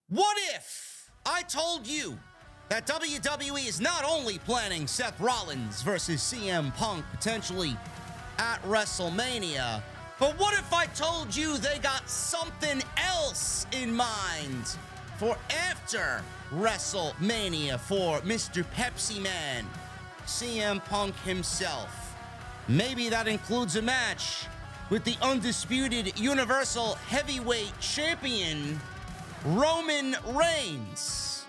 What if I told you that WWE is not only planning Seth Rollins versus CM Punk potentially at WrestleMania, but what if I told you they got something else in mind for after WrestleMania for Mr. Pepsi Man, CM Punk himself? Maybe that includes a match with the undisputed Universal Heavyweight Champion, Roman Reigns.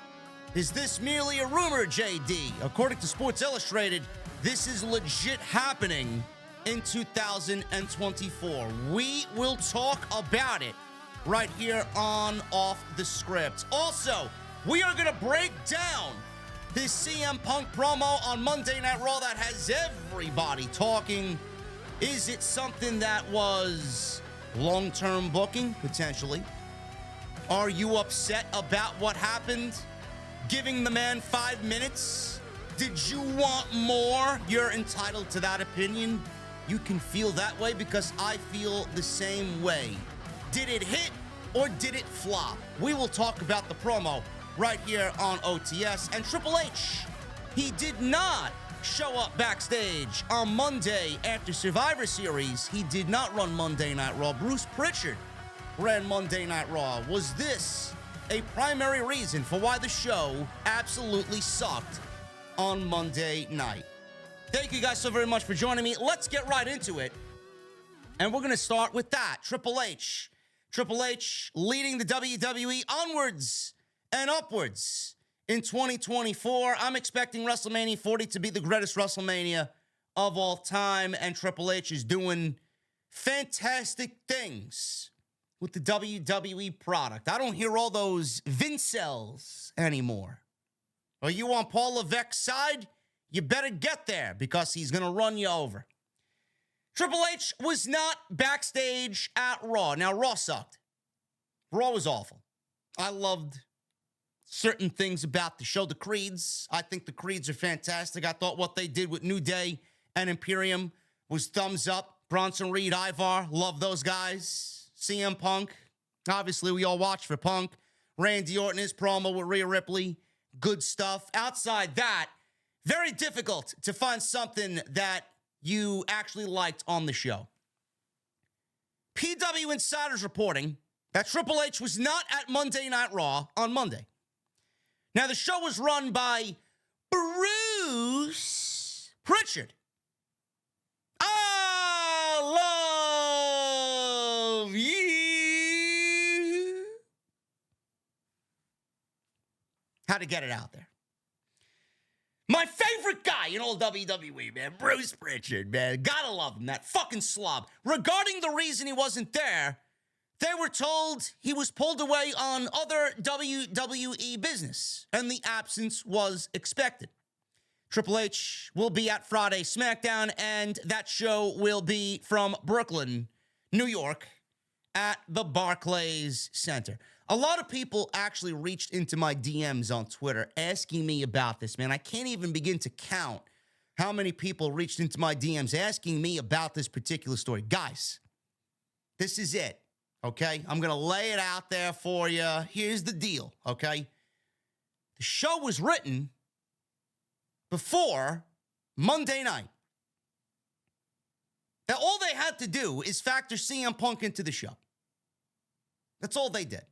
Is this merely a rumor, JD? According to Sports Illustrated, this is legit happening in 2024. We will talk about it right here on Off the Script. Also, we are going to break down this CM Punk promo on Monday Night Raw that has everybody talking. Is it something that was long-term booking, potentially? Are you upset about what happened? Giving the man 5 minutes? Did you want more? You're entitled to that opinion. You can feel that way because I feel the same way. Did it hit or did it flop? We will talk about the promo right here on OTS. And Triple H, he did not show up backstage on Monday after Survivor Series. He did not run Monday Night Raw. Bruce Pritchard ran Monday Night Raw. Was this a primary reason for why the show absolutely sucked on Monday night? Thank you guys so very much for joining me. Let's get right into it. And we're going to start with that. Triple H. Triple H leading the WWE onwards and upwards in 2024. I'm expecting WrestleMania 40 to be the greatest WrestleMania of all time. And Triple H is doing fantastic things with the WWE product. I don't hear all those Vincels anymore. Are you on Paul Levesque's side? You better get there because he's going to run you over. Triple H was not backstage at Raw. Now, Raw sucked. Raw was awful. I loved certain things about the show. The Creeds. I think the Creeds are fantastic. I thought what they did with New Day and Imperium was thumbs up. Bronson Reed, Ivar, love those guys. CM Punk, obviously we all watch for Punk. Randy Orton, his promo with Rhea Ripley, good stuff. Outside that, very difficult to find something that you actually liked on the show. PW Insider's reporting that Triple H was not at Monday Night Raw on Monday. Now, the show was run by Bruce Pritchard. I love you. How to get it out there. My favorite guy in all WWE, man. Bruce Pritchard, man. Gotta love him, that fucking slob. Regarding the reason he wasn't there, they were told he was pulled away on other WWE business, and the absence was expected. Triple H will be at Friday SmackDown, and that show will be from Brooklyn, New York, at the Barclays Center. A lot of people actually reached into my DMs on Twitter asking me about this, man. I can't even begin to count how many people reached into my DMs asking me about this particular story. Guys, this is it, okay? I'm going to lay it out there for you. Here's the deal, okay? The show was written before Monday night. Now, all they had to do is factor CM Punk into the show. That's all they did.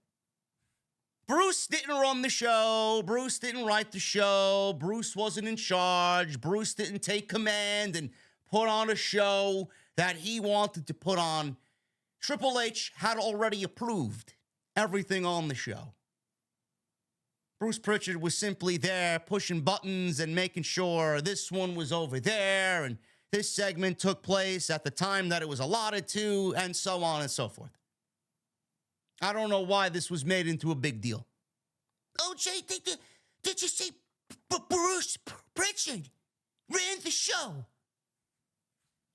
Bruce didn't run the show. Bruce didn't write the show. Bruce wasn't in charge. Bruce didn't take command and put on a show that he wanted to put on. Triple H had already approved everything on the show. Bruce Pritchard was simply there pushing buttons and making sure this one was over there and this segment took place at the time that it was allotted to, and so on and so forth. I don't know why this was made into a big deal. OJ, did you see Bruce Pritchard ran the show?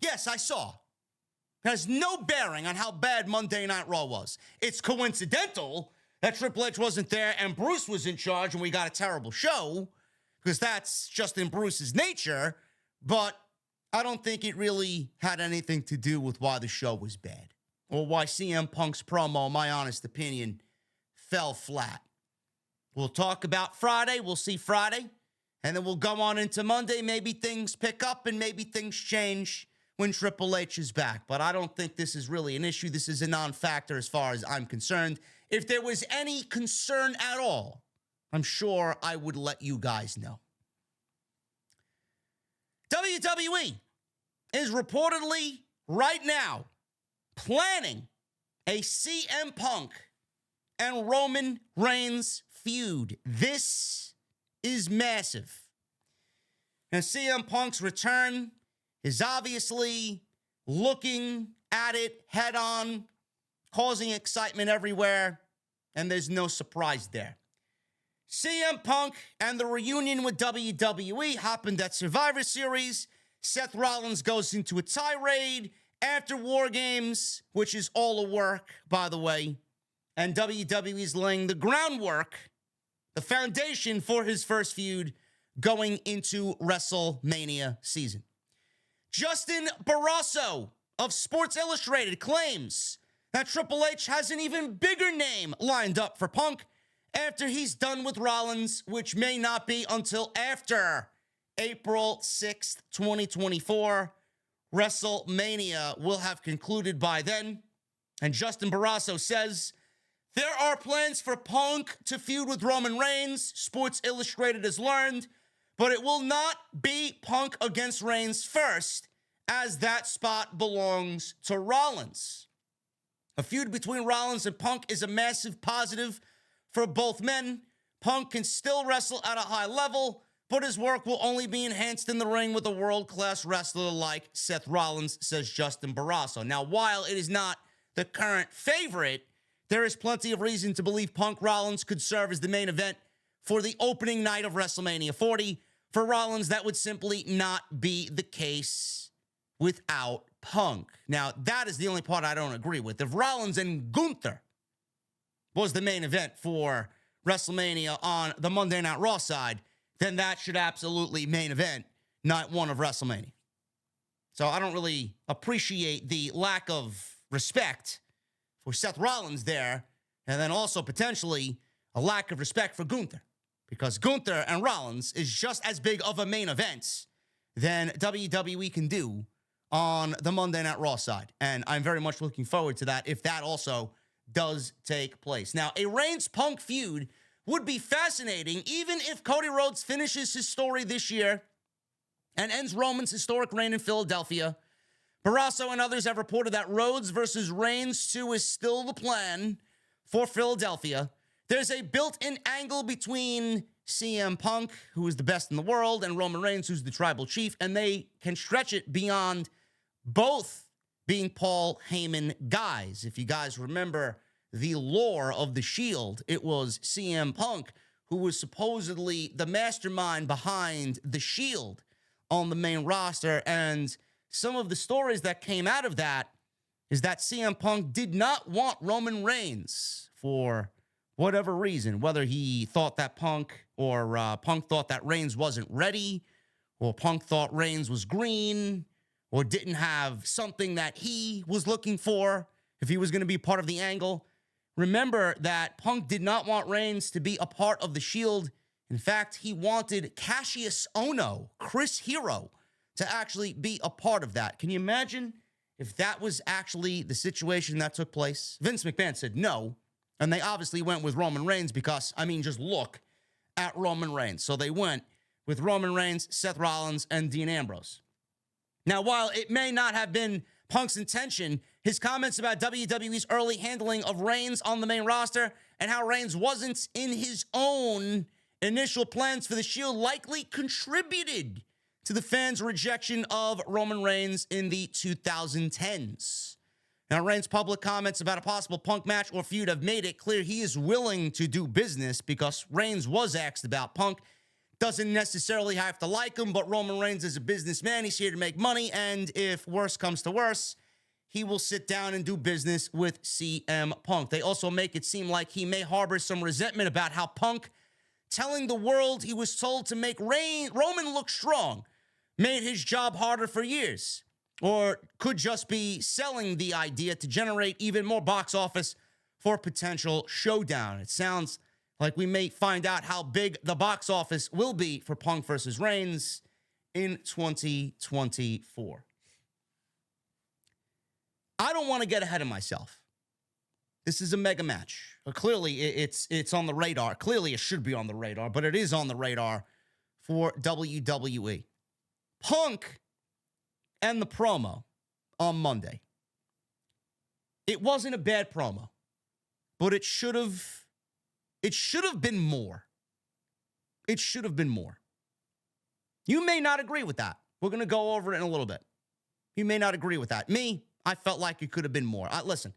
Yes, I saw. It has no bearing on how bad Monday Night Raw was. It's coincidental that Triple H wasn't there and Bruce was in charge and we got a terrible show, because that's just in Bruce's nature, but I don't think it really had anything to do with why the show was bad or why CM Punk's promo, my honest opinion, fell flat. We'll talk about Friday. We'll see Friday. And then we'll go on into Monday. Maybe things pick up and maybe things change when Triple H is back. But I don't think this is really an issue. This is a non-factor as far as I'm concerned. If there was any concern at all, I'm sure I would let you guys know. WWE is reportedly right now planning a CM Punk and Roman Reigns feud. This is massive. Now, CM Punk's return is obviously looking at it head on, causing excitement everywhere, and there's no surprise there. CM Punk and the reunion with WWE happened at Survivor Series. Seth Rollins goes into a tirade after War Games, which is all a work, by the way. And WWE is laying the groundwork, the foundation for his first feud going into WrestleMania season. Justin Barrasso of Sports Illustrated claims that Triple H has an even bigger name lined up for Punk after he's done with Rollins, which may not be until after April 6th, 2024. WrestleMania will have concluded by then. And Justin Barrasso says, there are plans for Punk to feud with Roman Reigns, Sports Illustrated has learned, but it will not be Punk against Reigns first, as that spot belongs to Rollins. A feud between Rollins and Punk is a massive positive for both men. Punk can still wrestle at a high level, but his work will only be enhanced in the ring with a world-class wrestler like Seth Rollins, says Justin Barrasso. Now, while it is not the current favorite, there is plenty of reason to believe Punk Rollins could serve as the main event for the opening night of WrestleMania 40. For Rollins, that would simply not be the case without Punk. Now, that is the only part I don't agree with. If Rollins and Gunther was the main event for WrestleMania on the Monday Night Raw side, then that should absolutely main event night one of WrestleMania. So I don't really appreciate the lack of respect for Seth Rollins there, and then also potentially a lack of respect for Gunther, because Gunther and Rollins is just as big of a main event than WWE can do on the Monday Night Raw side. And I'm very much looking forward to that if that also does take place. Now, a Reigns-Punk feud would be fascinating, even if Cody Rhodes finishes his story this year and ends Roman's historic reign in Philadelphia. Barrasso and others have reported that Rhodes versus Reigns 2 is still the plan for Philadelphia. There's a built-in angle between CM Punk, who is the best in the world, and Roman Reigns, who's the tribal chief, and they can stretch it beyond both being Paul Heyman guys. If you guys remember the lore of the Shield, it was CM Punk who was supposedly the mastermind behind the Shield on the main roster. And some of the stories that came out of that is that CM Punk did not want Roman Reigns for whatever reason, whether he thought that Punk thought that Reigns wasn't ready, or Punk thought Reigns was green, or didn't have something that he was looking for if he was going to be part of the angle. Remember that Punk did not want Reigns to be a part of the Shield. In fact, he wanted Cassius Ohno, Chris Hero, to actually be a part of that. Can you imagine if that was actually the situation that took place? Vince McMahon said no, and they obviously went with Roman Reigns because, just look at Roman Reigns. So they went with Roman Reigns, Seth Rollins, and Dean Ambrose. Now, while it may not have been Punk's intention, his comments about WWE's early handling of Reigns on the main roster and how Reigns wasn't in his own initial plans for the Shield likely contributed to the fans' rejection of Roman Reigns in the 2010s. Now, Reigns' public comments about a possible Punk match or feud have made it clear he is willing to do business, because Reigns was asked about Punk. Doesn't necessarily have to like him, but Roman Reigns is a businessman. He's here to make money, and if worse comes to worse, he will sit down and do business with CM Punk. They also make it seem like he may harbor some resentment about how Punk telling the world he was told to make Roman look strong made his job harder for years, or could just be selling the idea to generate even more box office for a potential showdown. It sounds Like we may find out how big the box office will be for Punk versus Reigns in 2024. I don't want to get ahead of myself. This is a mega match. Clearly, it's on the radar. Clearly, it should be on the radar, but it is on the radar for WWE. Punk and the promo on Monday. It wasn't a bad promo, but it should have been more. It should have been more. You may not agree with that. We're going to go over it in a little bit. You may not agree with that. Me, I felt like it could have been more. Listen,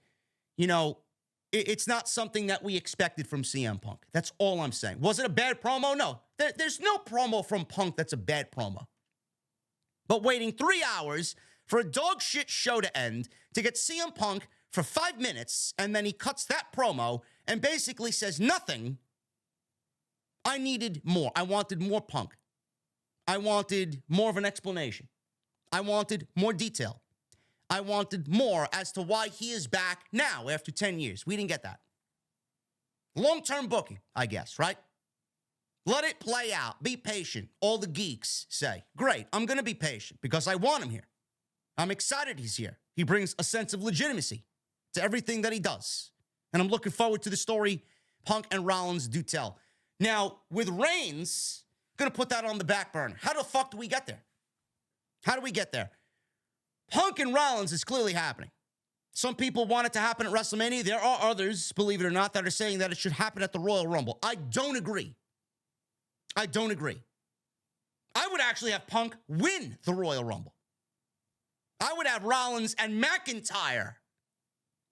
it's not something that we expected from CM Punk. That's all I'm saying. Was it a bad promo? No. There's no promo from Punk that's a bad promo. But waiting 3 hours for a dog shit show to end to get CM Punk for 5 minutes, and then he cuts that promo and basically says nothing. I needed more. I wanted more Punk. I wanted more of an explanation. I wanted more detail. I wanted more as to why he is back now after 10 years. We didn't get that. Long-term booking, I guess, right? Let it play out. Be patient. All the geeks say, great, I'm going to be patient because I want him here. I'm excited he's here. He brings a sense of legitimacy to everything that he does. And I'm looking forward to the story Punk and Rollins do tell. Now, with Reigns, going to put that on the back burner. How the fuck do we get there? How do we get there? Punk and Rollins is clearly happening. Some people want it to happen at WrestleMania. There are others, believe it or not, that are saying that it should happen at the Royal Rumble. I don't agree. I don't agree. I would actually have Punk win the Royal Rumble. I would have Rollins and McIntyre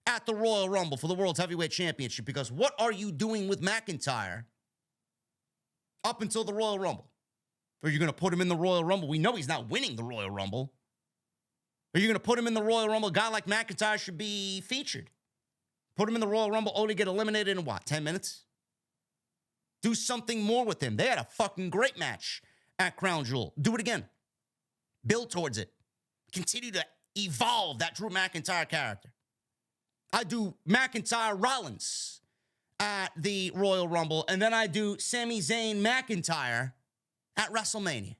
at the Royal Rumble for the World Heavyweight Championship, because what are you doing with McIntyre up until the Royal Rumble? Are you going to put him in the Royal Rumble? We know he's not winning the Royal Rumble. Are you going to put him in the Royal Rumble? A guy like McIntyre should be featured. Put him in the Royal Rumble only to get eliminated in what, 10 minutes? Do something more with him. They had a fucking great match at Crown Jewel. Do it again. Build towards it. Continue to evolve that Drew McIntyre character. I do McIntyre Rollins at the Royal Rumble, and then I do Sami Zayn McIntyre at WrestleMania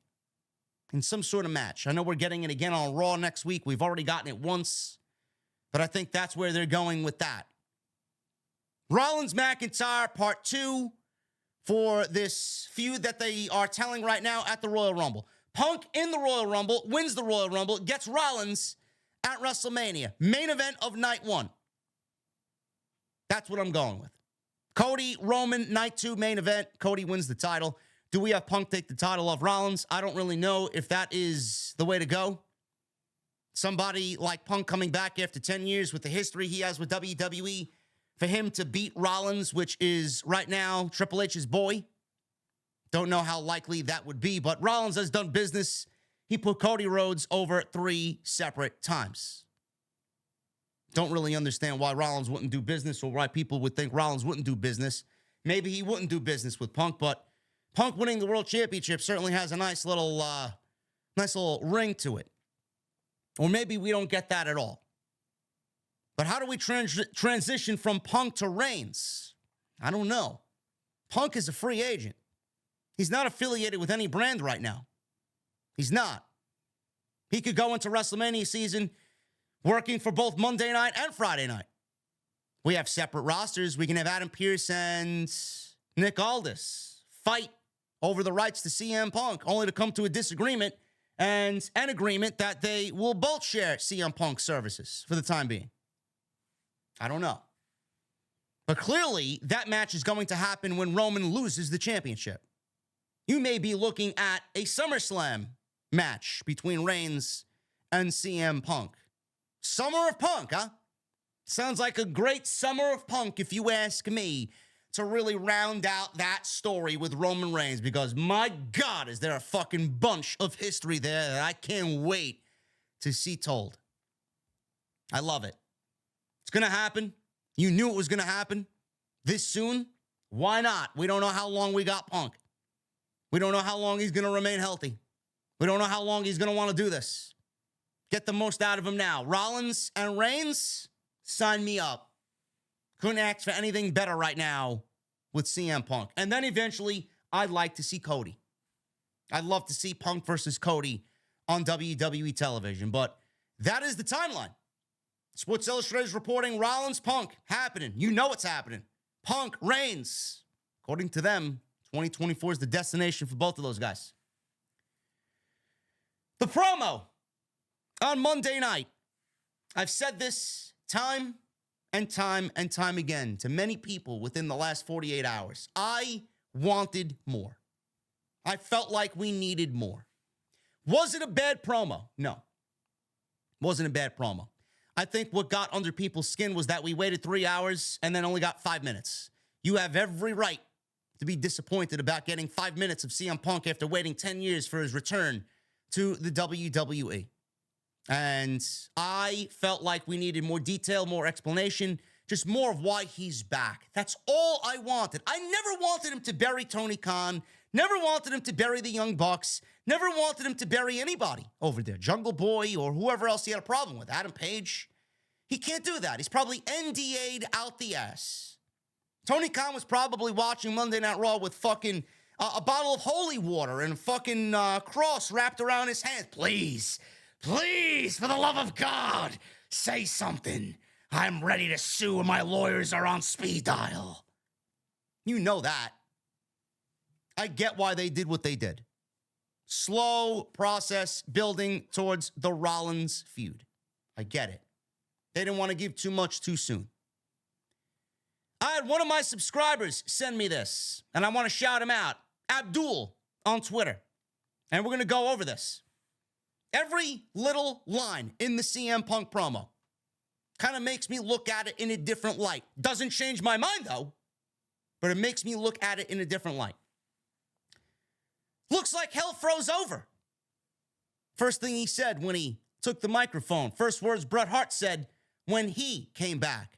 in some sort of match. I know we're getting it again on Raw next week. We've already gotten it once, but I think that's where they're going with that. Rollins McIntyre Part 2 for this feud that they are telling right now at the Royal Rumble. Punk in the Royal Rumble, wins the Royal Rumble, gets Rollins at WrestleMania. Main event of night 1. That's what I'm going with. Cody, Roman, night 2, main event. Cody wins the title. Do we have Punk take the title off Rollins? I don't really know if that is the way to go. Somebody like Punk coming back after 10 years with the history he has with WWE, for him to beat Rollins, which is right now Triple H's boy. Don't know how likely that would be, but Rollins has done business. He put Cody Rhodes over 3 separate times. Don't really understand why Rollins wouldn't do business, or why people would think Rollins wouldn't do business. Maybe he wouldn't do business with Punk, but Punk winning the World Championship certainly has a nice little ring to it. Or maybe we don't get that at all. But how do we transition from Punk to Reigns? I don't know. Punk is a free agent. He's not affiliated with any brand right now. He's not. He could go into WrestleMania season working for both Monday night and Friday night. We have separate rosters. We can have Adam Pearce and Nick Aldis fight over the rights to CM Punk, only to come to a disagreement and an agreement that they will both share CM Punk services for the time being. I don't know. But clearly, that match is going to happen when Roman loses the championship. You may be looking at a SummerSlam match between Reigns and CM Punk. Summer of Punk, huh? Sounds like a great Summer of Punk, if you ask me, to really round out that story with Roman Reigns, because my God, is there a fucking bunch of history there that I can't wait to see told. I love it. It's going to happen. You knew it was going to happen this soon. Why not? We don't know how long we got Punk. We don't know how long he's going to remain healthy. We don't know how long he's going to want to do this. Get the most out of him now. Rollins and Reigns, sign me up. Couldn't ask for anything better right now with CM Punk. And then eventually, I'd like to see Cody. I'd love to see Punk versus Cody on WWE television. But that is the timeline. Sports Illustrated is reporting Rollins Punk happening. You know what's happening. Punk reigns. According to them, 2024 is the destination for both of those guys. The promo on Monday night. I've said this time and time and time again to many people within the last 48 hours. I wanted more. I felt like we needed more. Was it a bad promo? No. Wasn't a bad promo. I think what got under people's skin was that we waited 3 hours and then only got 5 minutes. You have every right to be disappointed about getting 5 minutes of CM Punk after waiting 10 years for his return to the WWE. And I felt like we needed more detail, more explanation, just more of why he's back. That's all I wanted. I never wanted him to bury Tony Khan, never wanted him to bury the Young Bucks, never wanted him to bury anybody over there, Jungle Boy or whoever else he had a problem with, Adam Page. He can't do that. He's probably NDA'd out the ass. Tony Khan was probably watching Monday Night Raw with fucking a bottle of holy water and a fucking cross wrapped around his hand. Please, for the love of God, say something. I'm ready to sue and my lawyers are on speed dial. You know that. I get why they did what they did. Slow process building towards the Rollins feud. I get it. They didn't want to give too much too soon. I had one of my subscribers send me this, and I want to shout him out. Abdul on Twitter. And we're going to go over this. Every little line in the CM Punk promo kind of makes me look at it in a different light. Doesn't change my mind, though, but it makes me look at it in a different light. Looks like hell froze over. First thing he said when he took the microphone. First words Bret Hart said when he came back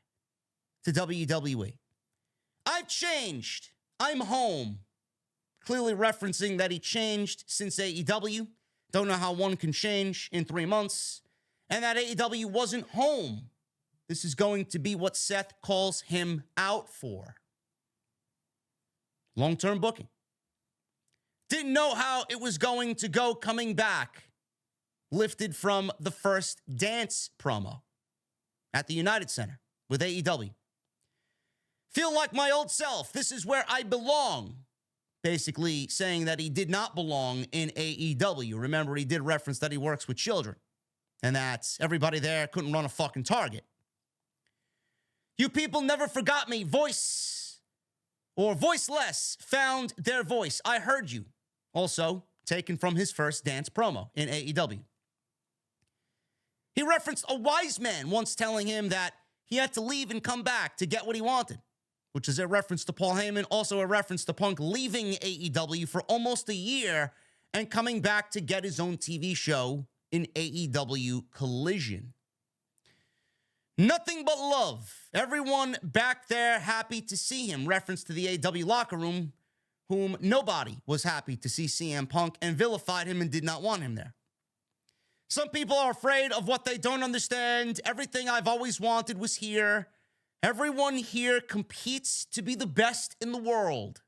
to WWE. I've changed. I'm home. Clearly referencing that he changed since AEW. Don't know how one can change in 3 months. And that AEW wasn't home. This is going to be what Seth calls him out for. Long-term booking. Didn't know how it was going to go coming back. Lifted from the first dance promo at the United Center with AEW. Feel like my old self. This is where I belong. Basically saying that he did not belong in AEW. Remember, he did reference that he works with children. And that everybody there couldn't run a fucking Target. You people never forgot me. Voice or voiceless found their voice. I heard you. Also taken from his first dance promo in AEW. He referenced a wise man once telling him that he had to leave and come back to get what he wanted, which is a reference to Paul Heyman, also a reference to Punk leaving AEW for almost a year and coming back to get his own TV show in AEW Collision. Nothing but love. Everyone back there happy to see him. Reference to the AEW locker room, whom nobody was happy to see CM Punk and vilified him and did not want him there. Some people are afraid of what they don't understand. Everything I've always wanted was here. Everyone here competes to be the best in the world.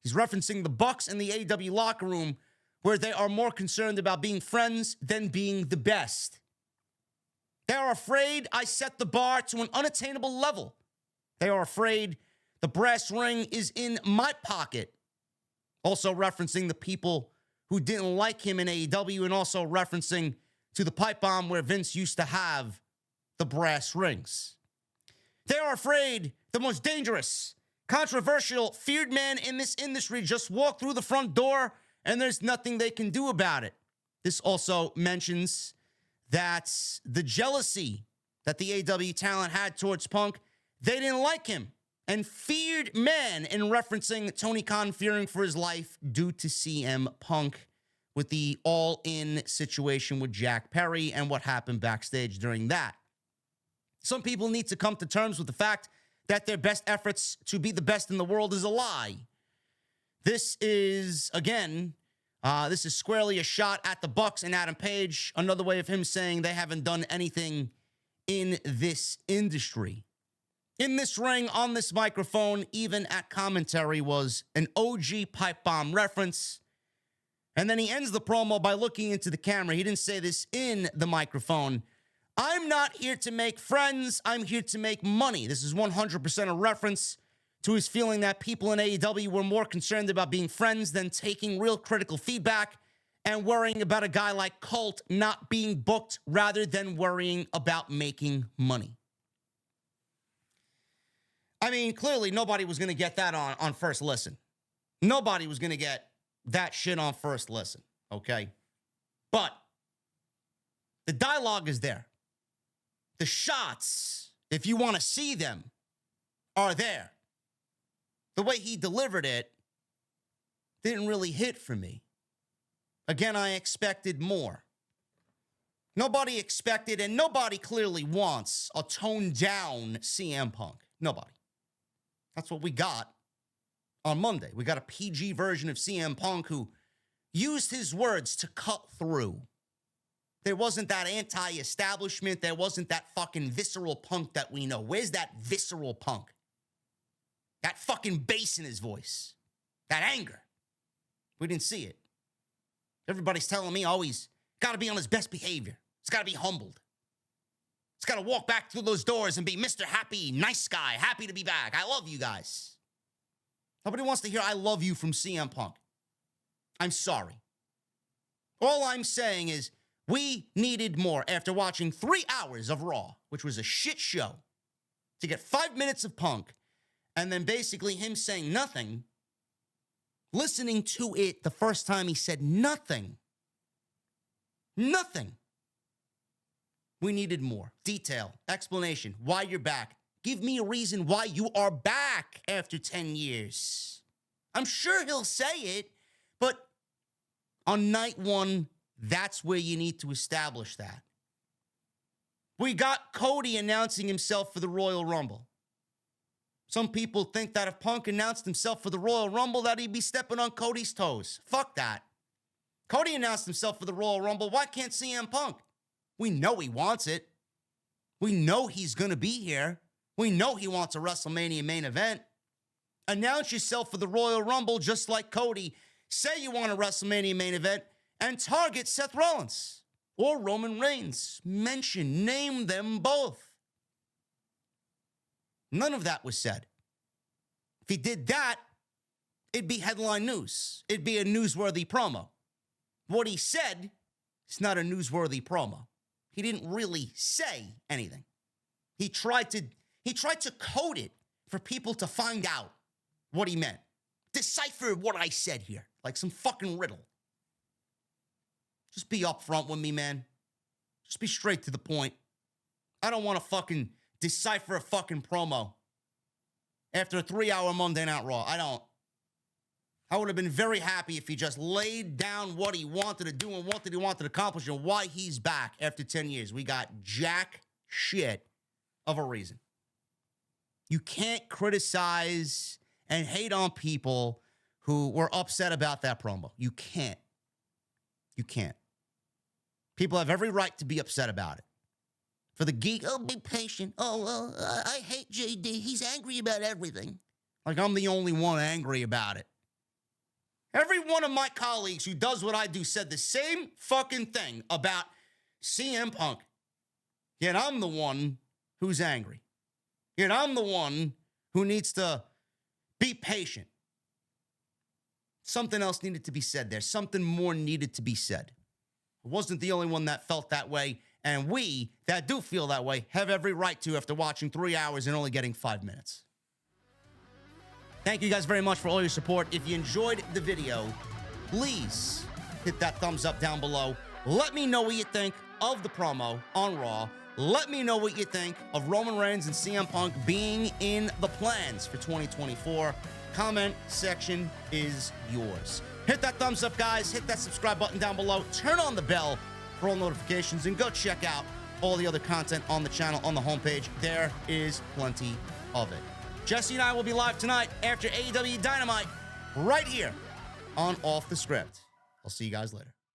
He's referencing the Bucks and the AEW locker room, where they are more concerned about being friends than being the best. They are afraid I set the bar to an unattainable level. They are afraid the brass ring is in my pocket. Also referencing the people who didn't like him in AEW, and also referencing to the pipe bomb where Vince used to have the brass rings. They are afraid the most dangerous, controversial, feared man in this industry just walked through the front door and there's nothing they can do about it. This also mentions that the jealousy that the AEW talent had towards Punk, they didn't like him and feared man, in referencing Tony Khan fearing for his life due to CM Punk with the all-in situation with Jack Perry and what happened backstage during that. Some people need to come to terms with the fact that their best efforts to be the best in the world is a lie. This is, again, this is squarely a shot at the Bucks and Adam Page. Another way of him saying they haven't done anything in this industry. in this ring, on this microphone, even at commentary, was an OG pipe bomb reference. And then he ends the promo by looking into the camera. He didn't say this in the microphone. I'm not here to make friends. I'm here to make money. This is 100% a reference to his feeling that people in AEW were more concerned about being friends than taking real critical feedback and worrying about a guy like Colt not being booked rather than worrying about making money. I mean, clearly nobody was going to get that on first listen. Nobody was going to get that shit on first listen, okay? But the dialogue is there. The shots, if you want to see them, are there. The way he delivered it didn't really hit for me. Again, I expected more. Nobody expected, and nobody clearly wants a toned-down CM Punk. Nobody. That's what we got on Monday. We got a PG version of CM Punk who used his words to cut through. There wasn't that anti-establishment. There wasn't that fucking visceral Punk that we know. Where's that visceral Punk? That fucking bass in his voice. That anger. We didn't see it. Everybody's telling me, oh, he's got to be on his best behavior. He's got to be humbled. He's got to walk back through those doors and be Mr. Happy, nice guy, happy to be back. I love you guys. Nobody wants to hear I love you from CM Punk. I'm sorry. All I'm saying is we needed more after watching 3 hours of Raw, which was a shit show, to get 5 minutes of Punk and then basically him saying nothing, listening to it the first time he said nothing. Nothing. We needed more. Detail, explanation, why you're back. Give me a reason why you are back after 10 years. I'm sure he'll say it, but on night one, that's where you need to establish that. We got Cody announcing himself for the Royal Rumble. Some people think that if Punk announced himself for the Royal Rumble, that he'd be stepping on Cody's toes. Fuck that. Cody announced himself for the Royal Rumble. Why can't CM Punk? We know he wants it. We know he's going to be here. We know he wants a WrestleMania main event. Announce yourself for the Royal Rumble just like Cody. Say you want a WrestleMania main event and target Seth Rollins or Roman Reigns. Name them both. None of that was said. If he did that, it'd be headline news. It'd be a newsworthy promo. What he said is not a newsworthy promo. He didn't really say anything. He tried to code it for people to find out what he meant. Decipher what I said here, like some fucking riddle. Just be upfront with me, man. Just be straight to the point. I don't want to fucking decipher a fucking promo after a 3-hour Monday Night Raw. I don't. I would have been very happy if he just laid down what he wanted to do and what he wanted to accomplish and why he's back after 10 years. We got jack shit of a reason. You can't criticize and hate on people who were upset about that promo. You can't. You can't. People have every right to be upset about it. For the geek, oh, be patient. Oh, well, I hate JD. He's angry about everything. Like I'm the only one angry about it. Every one of my colleagues who does what I do said the same fucking thing about CM Punk. Yet I'm the one who's angry. Yet I'm the one who needs to be patient. Something else needed to be said there. Something more needed to be said. I wasn't the only one that felt that way. And we that do feel that way have every right to after watching 3 hours and only getting 5 minutes. Thank you guys very much for all your support. If you enjoyed the video, please hit that thumbs up down below. Let me know what you think of the promo on Raw. Let me know what you think of Roman Reigns and CM Punk being in the plans for 2024. Comment section is yours. Hit that thumbs up, guys. Hit that subscribe button down below. Turn on the bell for all notifications and go check out all the other content on the channel on the homepage. There is plenty of it. Jesse and I will be live tonight after AEW Dynamite right here on Off the Script. I'll see you guys later.